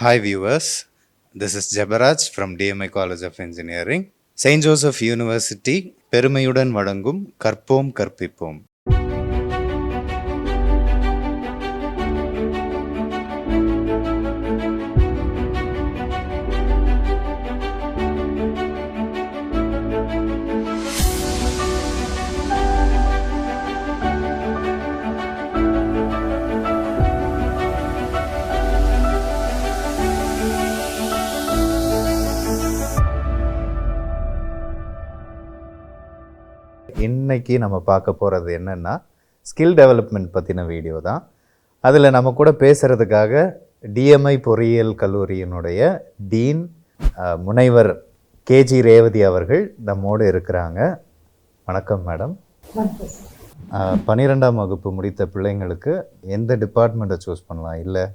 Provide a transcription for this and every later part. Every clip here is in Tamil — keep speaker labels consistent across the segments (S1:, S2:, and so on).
S1: Hi viewers, this is Jabaraj from DMI College of Engineering. St.Joseph University பெருமையுடன் வழங்கும் கற்போம் கற்பிப்போம். இன்னைக்கு நம்ம பார்க்க போகிறது என்னென்னா ஸ்கில் டெவலப்மெண்ட் பற்றின வீடியோ தான். அதில் நம்ம கூட பேசுகிறதுக்காக டிஎம்ஐ பொறியியல் கல்லூரியினுடைய டீன் முனைவர் K.G.Revathi அவர்கள் நம்மோடு இருக்கிறாங்க. வணக்கம் மேடம். 12ஆம் வகுப்பு முடித்த பிள்ளைங்களுக்கு எந்த டிபார்ட்மெண்ட்டை சூஸ் பண்ணலாம், இல்லை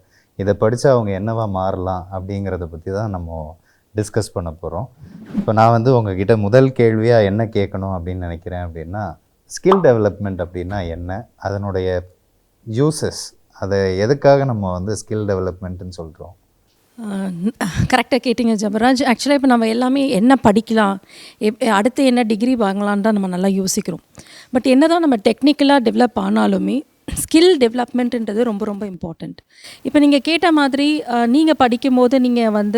S1: இதை படித்தா அவங்க என்னவா மாறலாம் அப்படிங்கிறத பற்றி தான் நம்ம டிஸ்கஸ் பண்ண போகிறோம். இப்போ நான் உங்ககிட்ட முதல் கேள்வியாக என்ன கேட்கணும் அப்படின்னு நினைக்கிறேன் அப்படின்னா, ஸ்கில் டெவலப்மெண்ட் அப்படின்னா என்ன, அதனுடைய யூசஸ், அதை எதுக்காக நம்ம ஸ்கில் டெவலப்மெண்ட்டுன்னு சொல்கிறோம்?
S2: கரெக்டாக கேட்டிங்க ஜபராஜ். ஆக்சுவலாக இப்போ நம்ம எல்லாமே என்ன படிக்கலாம், அடுத்து என்ன டிகிரி வாங்கலான்னு தான் நம்ம நல்லா யோசிக்கிறோம். பட் என்ன தான் நம்ம டெக்னிக்கலாக டெவலப் ஆனாலுமே ஸ்கில் டெவலப்மெண்ட்டுன்றது ரொம்ப ரொம்ப இம்பார்ட்டண்ட். இப்போ நீங்கள் கேட்ட மாதிரி நீங்கள் படிக்கும்போது நீங்கள்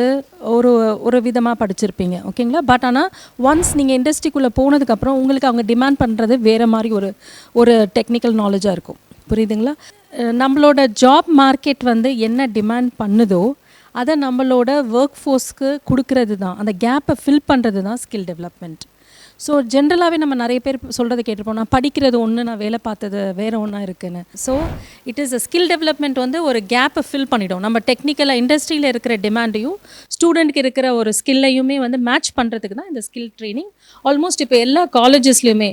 S2: ஒரு விதமாக படிச்சிருப்பீங்க, ஓகேங்களா. பட் ஆனால் ஒன்ஸ் நீங்கள் இண்டஸ்ட்ரிக்குள்ளே போனதுக்கப்புறம் உங்களுக்கு அவங்க டிமாண்ட் பண்ணுறது வேறு மாதிரி ஒரு டெக்னிக்கல் நாலேஜாக இருக்கும், புரியுதுங்களா. நம்மளோட ஜாப் மார்க்கெட் என்ன டிமாண்ட் பண்ணுதோ அதை நம்மளோட ஒர்க் ஃபோர்ஸ்க்கு கொடுக்கறது தான், அந்த கேப்பை ஃபில் பண்ணுறது தான் ஸ்கில் டெவலப்மெண்ட். ஸோ ஜென்ரலாகவே நம்ம நிறைய பேர் சொல்கிறத கேட்டிருப்போம், நான் படிக்கிறது ஒன்று, நான் வேலை பார்த்தது வேறு ஒன்றா இருக்குன்னு. So it is a skill development ஒரு கேப்பை ஃபில் பண்ணிடும். நம்ம டெக்னிக்கலாக இண்டஸ்ட்ரியில் இருக்கிற டிமாண்டையும் ஸ்டூடெண்ட்க்கு இருக்கிற ஒரு ஸ்கில்லையுமே மேட்ச் பண்ணுறதுக்கு தான் இந்த ஸ்கில் ட்ரைனிங். ஆல்மோஸ்ட் இப்போ எல்லா காலேஜஸ்லையுமே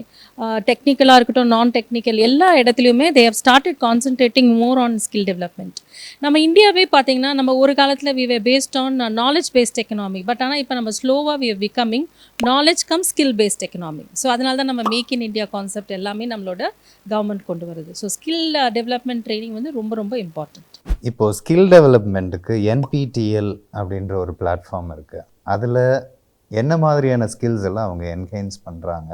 S2: டெக்னிக்கலாக இருக்கட்டும், நான் டெக்னிக்கல், எல்லா இடத்துலையுமே they have started concentrating more on skill development. நம்ம இந்தியாவே பார்த்திங்கன்னா, நம்ம ஒரு காலத்தில் we were based on knowledge based economy. But ஆனால் இப்போ நம்ம ஸ்லோவாக we are becoming knowledge cum skill based economy. So அதனால தான் நம்ம மேக் இன் இந்தியா கான்செப்ட் எல்லாமே நம்மளோட கவர்மெண்ட் கொண்டு வருது. ஸோ ஸ்கில் டெவலப்மெண்ட் ட்ரைனிங் ரொம்ப ரொம்ப இம்பார்ட்டண்ட்.
S1: இப்போது ஸ்கில் டெவலப்மெண்ட்டுக்கு NPTEL அப்படின்ற ஒரு பிளாட்ஃபார்ம் இருக்குது. அதில் என்ன மாதிரியான ஸ்கில்ஸ் எல்லாம் அவங்க என்ஹான்ஸ் பண்ணுறாங்க?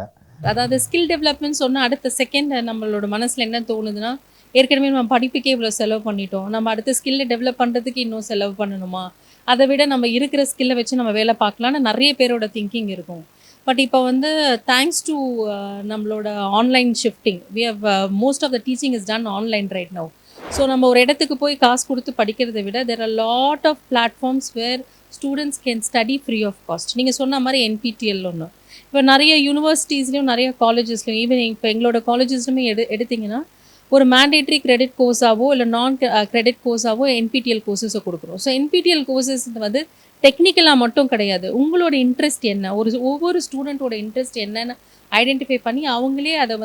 S2: அதாவது ஸ்கில் டெவலப்மெண்ட் சொன்னால் அடுத்த செகண்ட் நம்மளோட மனசில் என்ன தோணுதுன்னா, ஏற்கனவே நம்ம படிப்புக்கே இவ்வளோ செலவு பண்ணிட்டோம், நம்ம அடுத்த ஸ்கில்லை டெவலப் பண்ணுறதுக்கு இன்னும் செலவு பண்ணணுமா, அதை விட நம்ம இருக்கிற ஸ்கில்லை வச்சு நம்ம வேலை பார்க்கலான்னு நிறைய பேரோட திங்கிங் இருக்கும். பட் இப்போ தேங்க்ஸ் டு நம்மளோட online shifting, we have most of the teaching is done online right now. So நம்ம ஒரு இடத்துக்கு போய் காசு கொடுத்து படிக்கிறதை விட there are lot of platforms where students can study free of cost. நீங்கள் சொன்ன மாதிரி NPTEL ஒன்று, இப்போ நிறைய யூனிவர்சிட்டிஸ்லையும் நிறைய காலேஜஸ்லையும், ஈவன் இப்போ எங்களோட காலேஜஸ்லுமே எடுத்திங்கன்னா ஒரு மேண்டேட்ரி கிரெடிட் கோர்ஸாவோ இல்லை நான் கிரெடிட் கோர்ஸாவோ NPTEL கோர்சஸை கொடுக்குறோம். ஸோ NPTEL கோர்சஸ் டெக்னிக்கலாக மட்டும் கிடையாது, உங்களோட இன்ட்ரெஸ்ட் என்ன, ஒவ்வொரு ஸ்டூடெண்ட்டோட இன்ட்ரெஸ்ட் என்னன்னு ஐடென்டிஃபை பண்ணி அவங்களே அதை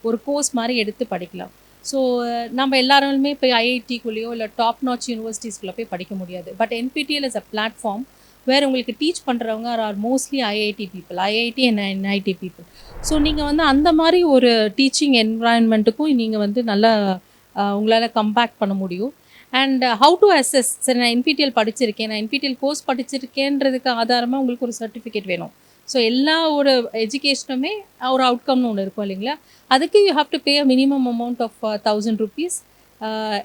S2: ஒரு கோர்ஸ் மாதிரி எடுத்து படிக்கலாம். ஸோ நம்ம எல்லாருமே போய் IIT-குள்ளேயோ இல்லை டாப் நாச் யூனிவர்சிட்டிஸ்குள்ளே போய் படிக்க முடியாது. But NPTEL is a platform வேறு உங்களுக்கு டீச் பண்ணுறவங்க are mostly IIT people, IIT and NIT people. So நீங்கள் அந்த மாதிரி ஒரு டீச்சிங் என்வரான்மெண்ட்டுக்கும் நீங்கள் நல்லா உங்களால் கம்பேக்ட் பண்ண முடியும். அண்ட் ஹவு டு அசஸ், சரி நான் NPTEL படிச்சிருக்கேன், நான் NPTEL கோர்ஸ் படிச்சிருக்கேன்றதுக்கு ஆதாரமாக உங்களுக்கு ஒரு சர்டிஃபிகேட் வேணும். ஸோ எல்லா ஒரு எஜுகேஷனுமே ஒரு அவுட்கம்னு ஒன்று இருக்கும் இல்லைங்களா. அதுக்கு you have to pay a minimum amount of 1000 rupees.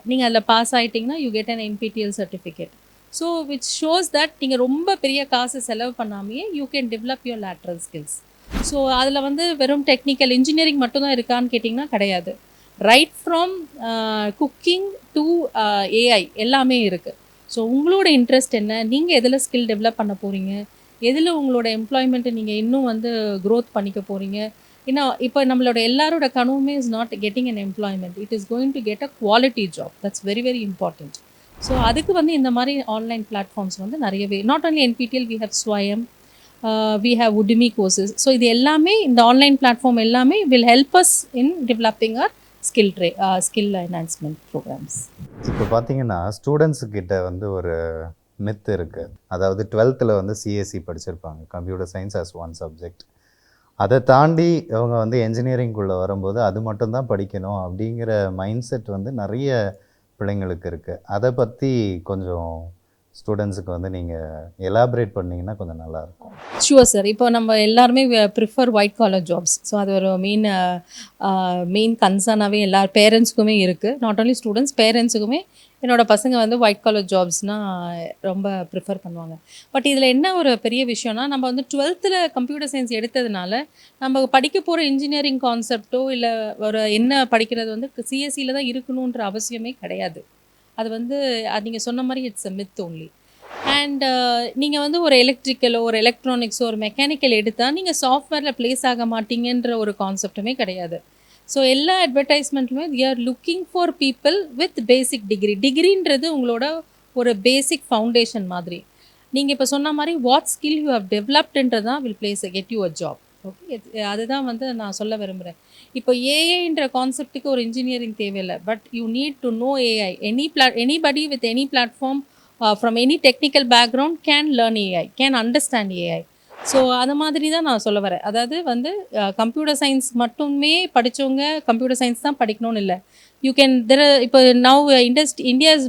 S2: நீங்கள் அதில் பாஸ் ஆகிட்டிங்கன்னா you get an NPTEL certificate. So which shows that நீங்கள் ரொம்ப பெரிய காசு செலவு பண்ணாமையே you can develop your lateral skills. So அதில் வெறும் டெக்னிக்கல் இன்ஜினியரிங் மட்டும்தான் இருக்கான்னு கேட்டிங்கன்னா கிடையாது. Right from cooking to AI எல்லாமே இருக்குது. ஸோ உங்களோட இன்ட்ரெஸ்ட் என்ன, நீங்கள் எதில் ஸ்கில் டெவலப் பண்ண போகிறீங்க, எதில் உங்களோட எம்ப்ளாய்மெண்ட்டை நீங்கள் இன்னும் க்ரோத் பண்ணிக்க போகிறீங்க. ஏன்னா இப்போ நம்மளோட எல்லாரோட கனவுமே is not getting an employment, it is going to get a quality job. That's very very important. So அதுக்கு இந்த மாதிரி ஆன்லைன் பிளாட்ஃபார்ம்ஸ் நிறையவே, not only NPTEL, we have Swayam, we have Udemy courses. So இது எல்லாமே, இந்த ஆன்லைன் பிளாட்ஃபார்ம் எல்லாமே will help us in developing our skill enhancement programs.
S1: இப்போ பார்த்தீங்கன்னா ஸ்டூடெண்ட்ஸுக்கிட்ட ஒரு மித் இருக்குது. அதாவது 12th CSE படிச்சிருப்பாங்க, computer science as one subject. அதை தாண்டி அவங்க என்ஜினியரிங்குள்ளே வரும்போது அது மட்டும்தான் படிக்கணும் அப்படிங்கிற மைண்ட் செட் நிறைய பிள்ளைங்களுக்கு இருக்குது. அதை பற்றி கொஞ்சம் ஸ்டூடெண்ட்ஸுக்கு வந்து நீங்கள் எலாபரேட் பண்ணிங்கன்னா கொஞ்சம் நல்லாயிருக்கும்.
S2: Sure sir. இப்போ நம்ம எல்லாருமே prefer white collar jobs. So அது ஒரு மெயின் கன்சர்னாகவே எல்லா பேரண்ட்ஸுக்குமே இருக்குது. நாட் ஓன்லி ஸ்டூடெண்ட்ஸ், பேரண்ட்ஸுக்குமே என்னோடய பசங்க வந்து ஒயிட் காலர் ஜாப்ஸ்னால் ரொம்ப ப்ரிஃபர் பண்ணுவாங்க. பட் இதில் என்ன ஒரு பெரிய விஷயம்னா, நம்ம வந்து 12th கம்ப்யூட்டர் சயின்ஸ் எடுத்ததுனால நம்ம படிக்க போகிற இன்ஜினியரிங் கான்செப்டோ இல்லை ஒரு என்ன படிக்கிறது வந்து சிஎஸ்சியில் தான் இருக்கணுன்ற அவசியமே கிடையாது. அது வந்து அது நீங்கள் சொன்ன மாதிரி it's a myth only. And நீங்கள் வந்து ஒரு எலக்ட்ரிக்கலோ ஒரு எலக்ட்ரானிக்ஸோ ஒரு மெக்கானிக்கல் எடுத்தால் நீங்கள் சாஃப்ட்வேரில் ப்ளேஸ் ஆக மாட்டீங்கன்ற ஒரு கான்செப்ட்டுமே கிடையாது. ஸோ எல்லா அட்வர்டைஸ்மெண்ட்லுமே we are looking for people with basic டிகிரின்றது உங்களோட ஒரு பேசிக் ஃபவுண்டேஷன் மாதிரி. நீங்கள் இப்போ சொன்ன மாதிரி வாட் ஸ்கில் யூ ஹவ் டெவலப்டுன்றது தான் will place get you a job. Okay, அதுதான் வந்து நான் சொல்ல விரும்புகிறேன். இப்போ ஏஐன்ற கான்செப்ட்டுக்கு ஒரு இன்ஜினியரிங் தேவையில்லை. But you need to know AI. Anybody with any platform from any technical background can learn AI, can understand AI. So அது மாதிரி தான் நான் சொல்ல வரேன். அதாவது வந்து கம்ப்யூட்டர் சயின்ஸ் மட்டுமே படித்தவங்க கம்ப்யூட்டர் சயின்ஸ் தான் படிக்கணும்னு இல்லை. யூ கேன் இப்போ now India is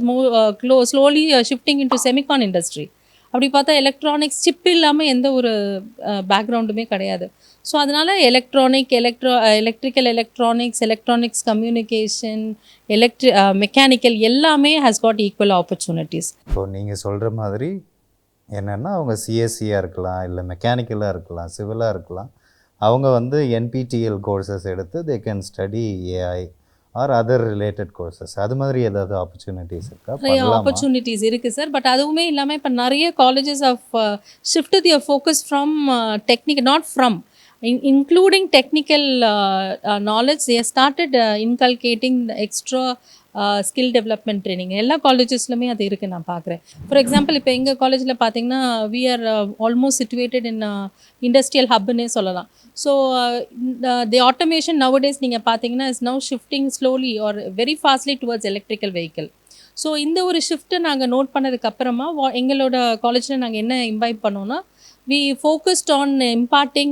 S2: slowly shifting into Semicon industry. அப்படி பார்த்தா எலக்ட்ரானிக்ஸ் சிப் இல்லாமல் எந்த ஒரு பேக்ரவுண்டுமே கிடையாது. ஸோ அதனால் எலக்ட்ரிக்கல் எலக்ட்ரானிக்ஸ் கம்யூனிகேஷன் மெக்கானிக்கல் எல்லாமே ஹேஸ் காட் ஈக்குவல் ஆப்பர்ச்சுனிட்டிஸ்.
S1: இப்போ நீங்கள் சொல்கிற மாதிரி என்னென்னா அவங்க சிஎஸ்சியாக இருக்கலாம், இல்லை மெக்கானிக்கலாக இருக்கலாம், சிவிலாக இருக்கலாம். அவங்க வந்து என்பிடிஎல் கோர்சஸ் எடுத்து they can study AI or other related courses. அது மாதிரி ஏதாவது ஆப்பர்ச்சுனிட்டிஸ் இருக்கா?
S2: நிறைய ஆப்பர்ச்சுனிட்டிஸ் இருக்குது சார். பட் அதுவுமே இல்லாமல் இப்போ நிறைய colleges of shift their focus from not from including technical knowledge. They started inculcating the extra skill development training எல்லா காலேஜஸ்லுமே அது இருக்குது நான் பார்க்குறேன். ஃபார் எக்ஸாம்பிள் இப்போ எங்கள் காலேஜில் பார்த்தீங்கன்னா we are almost situated in industrial ஹப்னே சொல்லலாம். So the automation nowadays நீங்கள் பார்த்தீங்கன்னா is now shifting slowly or very fastly towards electrical vehicle. So இந்த ஒரு ஷிஃப்ட்டை நாங்கள் நோட் பண்ணதுக்கப்புறமா எங்களோட காலேஜில் நாங்கள் என்ன இன்வைட் பண்ணோன்னா, we focused on imparting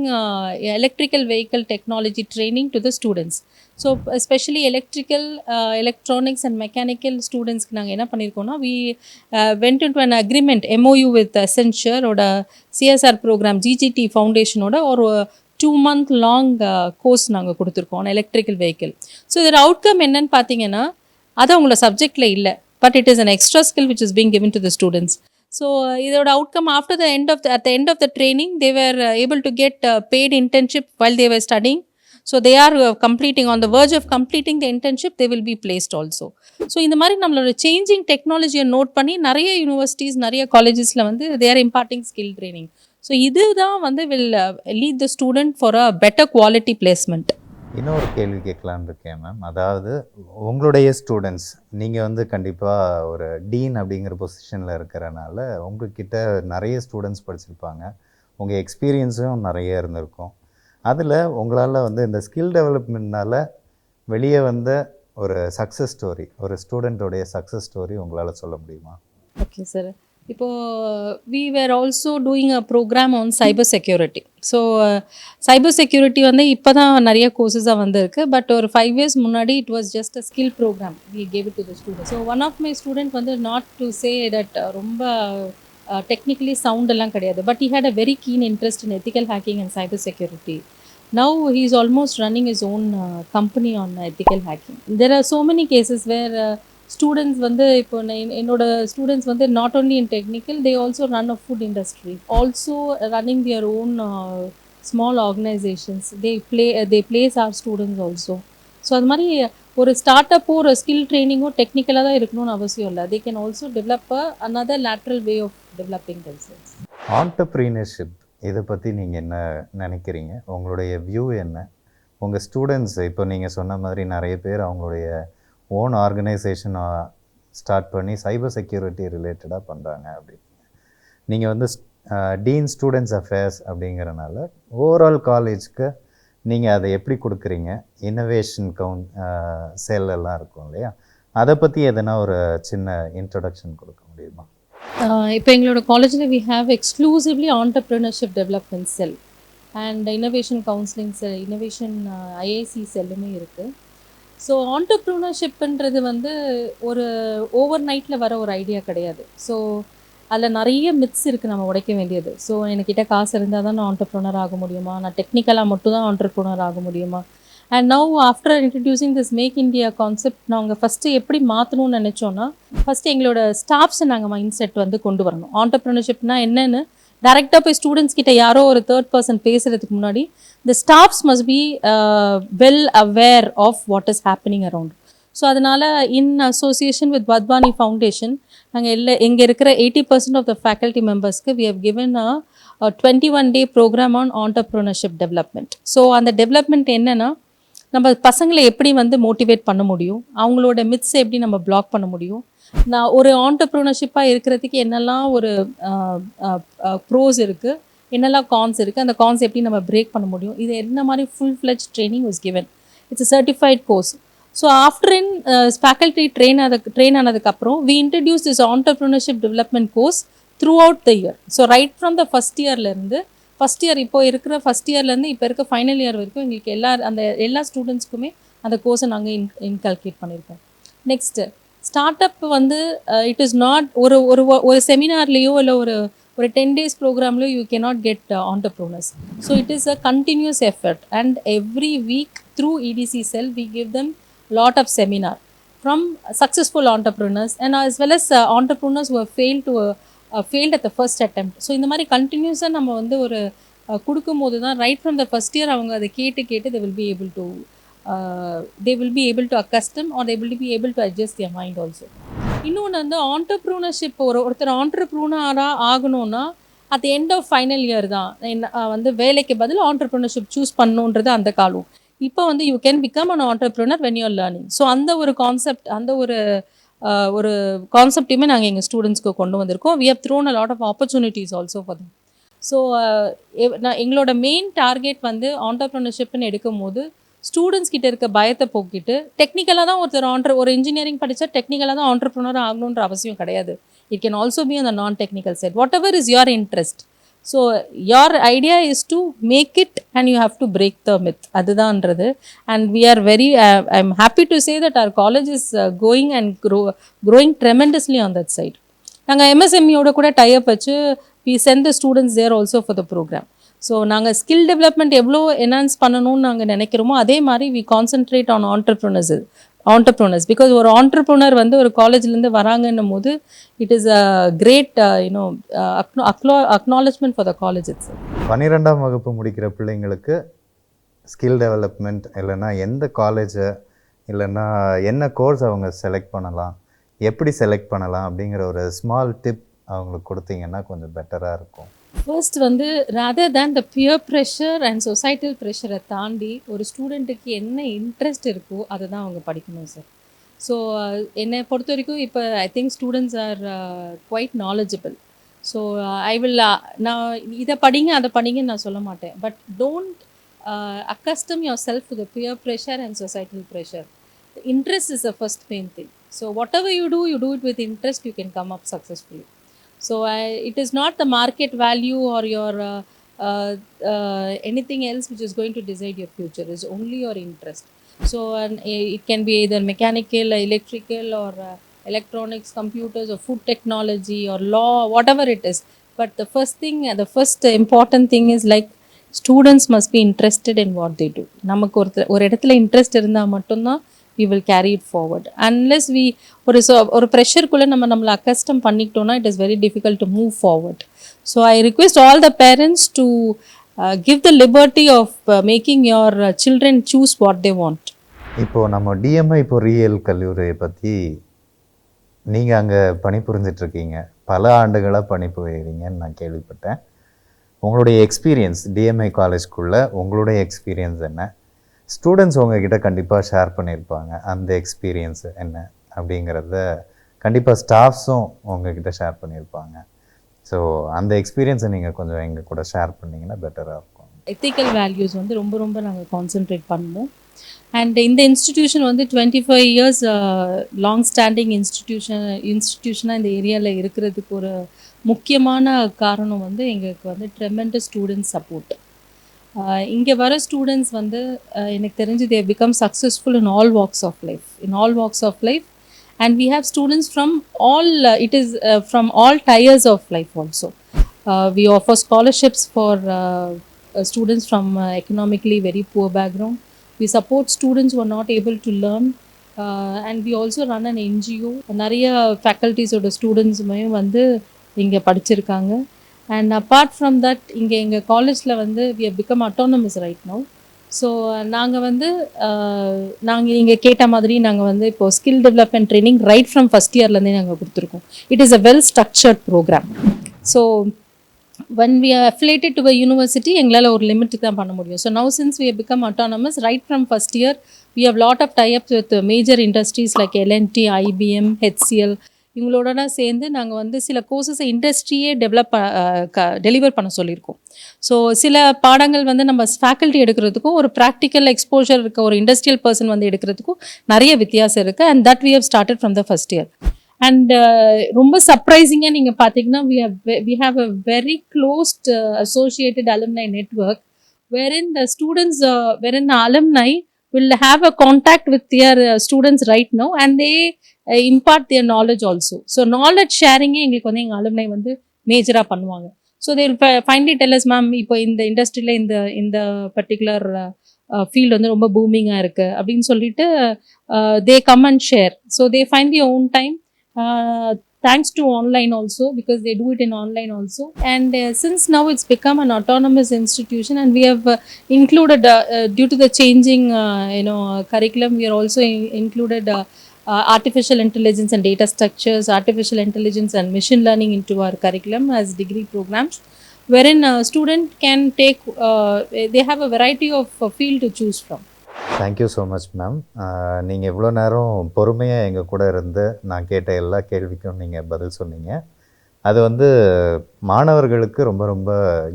S2: electrical vehicle technology training to the students. So especially electronics and mechanical students நாங்கள் என்ன பண்ணியிருக்கோம்னா, we went into an agreement MOU with Accenture ஓட CSR program GGT Foundation ஓட ஒரு 2-month long கோர்ஸ் நாங்கள் கொடுத்துருக்கோம் on electrical vehicle. ஸோ இதோட அவுட்கம் என்னன்னு பார்த்தீங்கன்னா, அது அவங்களோட சப்ஜெக்டில் இல்லை, but it is an extra skill which is being given to the students. So இதோட outcome at the end of the training they were able to get paid internship while they were studying. So they are completing, on the verge of completing the internship, they will be placed also. So இந்த மாதிரி நம்மளோட சேஞ்சிங் டெக்னாலஜியை நோட் பண்ணி நிறைய யூனிவர்சிட்டிஸ் நிறைய காலேஜஸில் வந்து they are imparting skill training. So இதுதான் வந்து will lead the student for a better quality placement.
S1: இன்னொரு கேள்வி கேட்கலான்னு இருக்கேன் மேம். அதாவது உங்களுடைய ஸ்டூடெண்ட்ஸ், நீங்கள் வந்து கண்டிப்பாக ஒரு டீன் அப்படிங்கிற பொசிஷனில் இருக்கிறனால உங்கள்கிட்ட நிறைய ஸ்டூடெண்ட்ஸ் படிச்சிருப்பாங்க, உங்கள் எக்ஸ்பீரியன்ஸும் நிறைய இருந்திருக்கும். அதில் உங்களால் வந்து இந்த ஸ்கில் டெவலப்மெண்ட்னால் வெளியே வந்த ஒரு சக்ஸஸ் ஸ்டோரி, ஒரு ஸ்டூடெண்ட்டோடைய சக்ஸஸ் ஸ்டோரி உங்களால் சொல்ல முடியுமா?
S2: Okay sir. இப்போது we were also doing a program on cyber security. So cyber security வந்து இப்போ தான் நிறைய கோர்சஸாக வந்திருக்கு. பட் ஒரு 5 years முன்னாடி it was just a skill program we gave it to the students. So one of my student வந்து not to say that ரொம்ப technically sound எல்லாம் கிடையாது, but he had a very keen interest in ethical hacking and cyber security. Now he is almost running his own company on ethical hacking. There are so many cases where students வந்து இப்போ என்னோட ஸ்டூடெண்ட்ஸ் வந்து not only in technical, they also run a food industry, also running their own small organisations. They place our students also. So அது மாதிரி ஒரு ஸ்டார்ட் அப்போ ஒரு ஸ்கில் ட்ரைனிங்கோ டெக்னிக்கலாக தான் இருக்கணும்னு அவசியம் இல்லை. They can also develop another lateral way of developing themselves.
S1: ஆண்டர்ப்ரீனர்ஷிப் இதை பற்றி நீங்கள் என்ன நினைக்கிறீங்க? உங்களுடைய வியூ என்ன? உங்கள் ஸ்டூடெண்ட்ஸ் இப்போ நீங்கள் சொன்ன மாதிரி நிறைய பேர் அவங்களுடைய ஓன் ஆர்கனைசேஷன் ஸ்டார்ட் பண்ணி சைபர் செக்யூரிட்டி ரிலேட்டடாக பண்ணுறாங்க அப்படின்னு. நீங்கள் வந்து டீன் ஸ்டூடெண்ட்ஸ் அஃபேர்ஸ் அப்படிங்கிறனால ஓவரால் காலேஜ்க்கு நீங்கள் அதை எப்படி கொடுக்குறீங்க? இன்னோவேஷன் செல் எல்லாம் இருக்கும் இல்லையா, அதை பற்றி எதனா ஒரு சின்ன இன்ட்ரடக்ஷன் கொடுக்க முடியுமா?
S2: இப்போ எங்களோட காலேஜில் we have exclusively entrepreneurship development cell and innovation counseling cell, innovation IIC செல்லுமே இருக்குது. ஸோ ஆண்டர்ப்ரூனர்ஷிப்ன்றது வந்து ஒரு ஓவர் நைட்டில் வர ஒரு ஐடியா கிடையாது. ஸோ அதில் நிறைய மித்ஸ் இருக்குது நம்ம உடைக்க வேண்டியது. ஸோ என்கிட்ட காசு இருந்தால் தான் நான் ஆண்டர்ப்ரனர் ஆக முடியுமா, நான் டெக்னிக்கலாக மட்டும் தான் ஆண்டர்ப்ரனர் ஆக முடியுமா. And now after introducing this make India concept நாங்கள் ஃபஸ்ட்டு எப்படி மாற்றணும்னு நினச்சோன்னா, ஃபஸ்ட்டு எங்களோட ஸ்டாஃப்ஸை நாங்கள் மைண்ட் செட் வந்து கொண்டு வரணும். ஆண்டர்ப்ரனர்ஷிப்னா என்னென்னு டேரெக்டாக போய் ஸ்டூடெண்ட்ஸ் கிட்ட யாரோ ஒரு தேர்ட் பர்சன் பேசுகிறதுக்கு முன்னாடி the staffs must be well aware of what is happening around. So அதனால் in association with Wadhwani foundation நாங்கள் இங்கே இருக்கிற 80% ஆஃப் த ஃபேக்கல்ட்டி மெம்பர்ஸ்க்கு we have given a 21-day programme on entrepreneurship development. So அந்த டெவலப்மெண்ட் என்னென்னா, நம்ம பசங்களை எப்படி வந்து மோட்டிவேட் பண்ண முடியும், அவங்களோட மித்ஸை எப்படி நம்ம பிளாக் பண்ண முடியும், நான் ஒரு ஆண்டர்ப்ரனர்ஷிப்பாக இருக்கிறதுக்கு என்னெல்லாம் ஒரு ப்ரோஸ் இருக்குது, என்னெல்லாம் கான்ஸ் இருக்குது, அந்த கான்ஸ் எப்படி நம்ம பிரேக் பண்ண முடியும், இது என்ன மாதிரி full fledge training was given. It's a certified course. So after in faculty train ஆனதுக்கப்புறம் we introduce this entrepreneurship development course throughout the year. So right from the first இயர்லேருந்து இப்போ இருக்கிற ஃபஸ்ட் இயர்லேருந்து இப்போ இருக்க ஃபைனல் இயர் வரைக்கும் எங்களுக்கு எல்லா ஸ்டூடெண்ட்ஸ்க்குமே அந்த கோர்ஸை நாங்கள் இன்கல்கேட் பண்ணியிருக்கோம். நெக்ஸ்ட்டு ஸ்டார்ட் அப் வந்து இட் இஸ் நாட் ஒரு செமினார்லேயோ இல்லை ஒரு 10 days ப்ரோக்ராம்லையோ you cannot get entrepreneurs. So it is a continuous effort and every week through EDC cell we give them lot of seminar from successful entrepreneurs and as well as entrepreneurs who have failed at the first attempt. So இந்த மாதிரி கண்டினியூஸாக நம்ம வந்து ஒரு கொடுக்கும்போது தான் right from the first year அவங்க அதை கேட்டு they will be able to accustom or they will be able to adjust their mind also. இன்னொன்று வந்து ஆண்டர்ப்ரூனர்ஷிப் ஒருத்தர் ஆண்டர்ப்ரூனராக ஆகணும்னா at the end of final year தான் வந்து வேலைக்கு பதில் ஆண்டர்ப்ரூனர்ஷிப் சூஸ் பண்ணணுன்றது அந்த காலம். இப்போ வந்து you can become an entrepreneur when you're learning. So அந்த ஒரு கான்செப்ட் ஒரு கான்செப்டையுமே நாங்கள் எங்கள் ஸ்டூடெண்ட்ஸ்க்கு கொண்டு வந்திருக்கோம். We have thrown a lot of opportunities also for them. So எங்களோட மெயின் டார்கெட் வந்து ஆண்டர்ப்ரனர்ஷிப்னு எடுக்கும் போது ஸ்டூடெண்ட்ஸ் கிட்ட இருக்க பயத்தை போக்கிட்டு டெக்னிக்கலாக தான் ஒரு இன்ஜினியரிங் படித்தா டெக்னிக்கலாக தான் ஆண்டர்ப்ரனர் ஆகணுன்ற அவசியம் கிடையாது. It can also be on the non technical side, whatever is your interest. So your idea is to make it and you have to break the myth. அதுதான்றது. And we are I'm happy to say that our college is going and growing tremendously on that side. நாங்கள் MSMEயோட கூட டைப் வச்சு we send the students there also for the program. So நாங்கள் ஸ்கில் டெவலப்மெண்ட் எவ்வளோ என்ஹான்ஸ் பண்ணணும்னு நாங்கள் நினைக்கிறோமோ அதே மாதிரி we concentrate on entrepreneurs because ஒரு ஆண்டர்ப்ரனர் வந்து ஒரு காலேஜ்லேருந்து வராங்கன்னும் போது it is a great acknowledgement for the college its.
S1: 12ஆம் வகுப்பு முடிக்கிற பிள்ளைங்களுக்கு ஸ்கில் டெவலப்மெண்ட் இல்லைன்னா எந்த காலேஜை இல்லைன்னா என்ன கோர்ஸ் அவங்க செலக்ட் பண்ணலாம், எப்படி செலக்ட் பண்ணலாம் அப்படிங்கிற ஒரு ஸ்மால் டிப் அவங்களுக்கு கொடுத்தீங்கன்னா கொஞ்சம் பெட்டராக இருக்கும்.
S2: ஃபர்ஸ்ட் வந்து rather than the peer pressure and societal ப்ரெஷரை தாண்டி ஒரு ஸ்டூடெண்ட்டுக்கு என்ன இன்ட்ரெஸ்ட் இருக்கோ அதை தான் அவங்க படிக்கணும் சார். ஸோ என்னை பொறுத்த வரைக்கும் இப்போ I think students are quite knowledgeable. So நான் இதை படிங்க அதை படிங்கன்னு நான் சொல்ல மாட்டேன். But don't accustom yourself to the peer pressure and societal pressure. The interest is the first main thing. So whatever you do it with interest, you can come up successfully. So it is not the market value or your anything else which is going to decide your future. It's only your interest. So it can be either mechanical, electrical or electronics, computers or food technology or law, whatever it is. But the first important thing is like students must be interested in what they do. நமக்கு ஒரு இடத்துல இன்ட்ரெஸ்ட் இருந்தால் மட்டும்தான் we will carry it forward. Unless we ஒரு ப்ரெஷருக்குள்ளே நம்மளை accustomed பண்ணிக்கிட்டோம்னா it is very difficult to move forward. So I request all the parents to give the liberty of making your children choose what they want.
S1: இப்போது நம்ம DMI பொறியியல் கல்லூரியை பற்றி நீங்கள் அங்கே பணிபுரிஞ்சிட்ருக்கீங்க, பல ஆண்டுகளாக பணிபுரிகிறீங்கன்னு நான் கேள்விப்பட்டேன். உங்களுடைய எக்ஸ்பீரியன்ஸ் DMI காலேஜ்குள்ளே உங்களுடைய எக்ஸ்பீரியன்ஸ் என்ன? ஸ்டூடெண்ட்ஸ் உங்ககிட்ட கண்டிப்பாக ஷேர் பண்ணியிருப்பாங்க அந்த எக்ஸ்பீரியன்ஸ் என்ன அப்படிங்கிறத கண்டிப்பாக ஸ்டாஃப்ஸும் உங்ககிட்ட ஷேர் பண்ணியிருப்பாங்க. ஸோ அந்த எக்ஸ்பீரியன்ஸை நீங்கள் கொஞ்சம் எங்கள் கூட ஷேர் பண்ணிங்கன்னா பெட்டராக இருக்கும்.
S2: எத்திக்கல் வேல்யூஸ் வந்து ரொம்ப நாங்கள் கான்சென்ட்ரேட் பண்ணுவோம். அண்ட் இந்த இன்ஸ்டிடியூஷன் வந்து 25 years லாங் ஸ்டாண்டிங் இன்ஸ்டிடியூஷனாக இந்த ஏரியாவில் இருக்கிறதுக்கு ஒரு முக்கியமான காரணம் வந்து எங்களுக்கு வந்து ட்ரெமெண்டஸ் ஸ்டூடெண்ட் சப்போர்ட். இங்கே வர ஸ்டூடெண்ட்ஸ் வந்து எனக்கு தெரிஞ்சு they become successful in all walks of life and we have students from all from all tiers of life also. We offer scholarships for students from economically very poor background. We support students who are not able to learn, and we also run an NGO. நிறைய ஃபேக்கல்ட்டிஸோட ஸ்டூடெண்ட்ஸுமே வந்து இங்கே படிச்சிருக்காங்க. அண்ட் அப்பார்ட் ஃப்ரம் தட் இங்கே எங்கள் காலேஜில் வந்து we have become autonomous right now. So நாங்கள் வந்து நாங்கள் நீங்கள் கேட்ட மாதிரி நாங்கள் வந்து இப்போது skill development training right from first இயர்லேருந்தே நாங்கள் கொடுத்துருக்கோம். It is a well structured programme. So when we are affiliated to a university, எங்களால் ஒரு லிமிட்டுக்கு தான் பண்ண முடியும். So now since we have become autonomous, right from first year, we have lot of tie-ups with major industries like L&T, IBM, HCL. இவங்களோட சேர்ந்து நாங்கள் வந்து சில கோர்சஸை இண்டஸ்ட்ரியே டெலிவர் பண்ண சொல்லியிருக்கோம். ஸோ சில பாடங்கள் வந்து நம்ம ஃபேக்கல்ட்டி எடுக்கிறதுக்கும் ஒரு ப்ராக்டிக்கல் எக்ஸ்போஷர் இருக்க ஒரு இண்டஸ்ட்ரியல் பர்சன் வந்து எடுக்கிறதுக்கும் நிறைய வித்தியாசம் இருக்குது. And that we have started from the first year. And ரொம்ப சர்ப்ரைசிங்காக நீங்கள் பார்த்தீங்கன்னா we have a very closed associated alumni network wherein the students wherein the alumni will have a contact with their students right now, and they impart their knowledge also. So knowledge sharing எங்களுக்கு வந்து எங்கள் alumni வந்து மேஜராக பண்ணுவாங்க. So they will finally tell us, ma'am இப்போ இந்த இண்டஸ்ட்ரியில் இந்த பர்டிகுலர் ஃபீல்டு வந்து ரொம்ப பூமிங்காக இருக்குது அப்படின்னு சொல்லிட்டு they come and share. So they find their own time, thanks to online also, because they do it in online also. And since now it's become an autonomous institution, and we have included due to the changing curriculum, we are also included artificial intelligence and data structures, artificial intelligence and machine learning into our curriculum as degree programs, wherein a student can take they have a variety of field to choose from.
S1: Thank you so much ma'am. நீங்கள் இவ்வளோ நேரம் பொறுமையாக எங்கள் கூட இருந்து நான் கேட்ட எல்லா கேள்விக்கும் நீங்கள் பதில் சொன்னீங்க. அது வந்து மாணவர்களுக்கு ரொம்ப ரொம்ப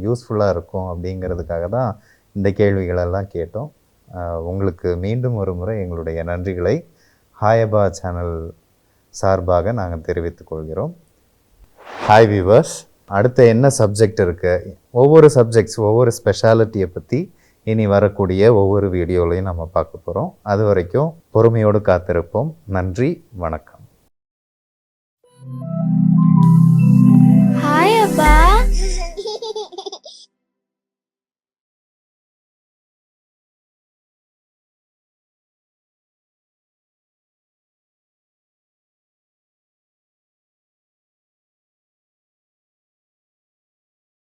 S1: யூஸ்ஃபுல்லாக இருக்கும் அப்படிங்கிறதுக்காக தான் இந்த கேள்விகளெல்லாம் கேட்டோம். உங்களுக்கு மீண்டும் ஒரு முறை எங்களுடைய நன்றிகளை ஹாயபா சேனல் சார்பாக நாங்கள் தெரிவித்துக் கொள்கிறோம். ஹாய் வியூவர்ஸ், அடுத்த என்ன சப்ஜெக்ட் இருக்குது, ஒவ்வொரு ஸ்பெஷாலிட்டியை பற்றி இனி வரக்கூடிய ஒவ்வொரு வீடியோலையும் நம்ம பார்க்க போகிறோம். அது வரைக்கும் பொறுமையோடு காத்திருப்போம். நன்றி, வணக்கம்.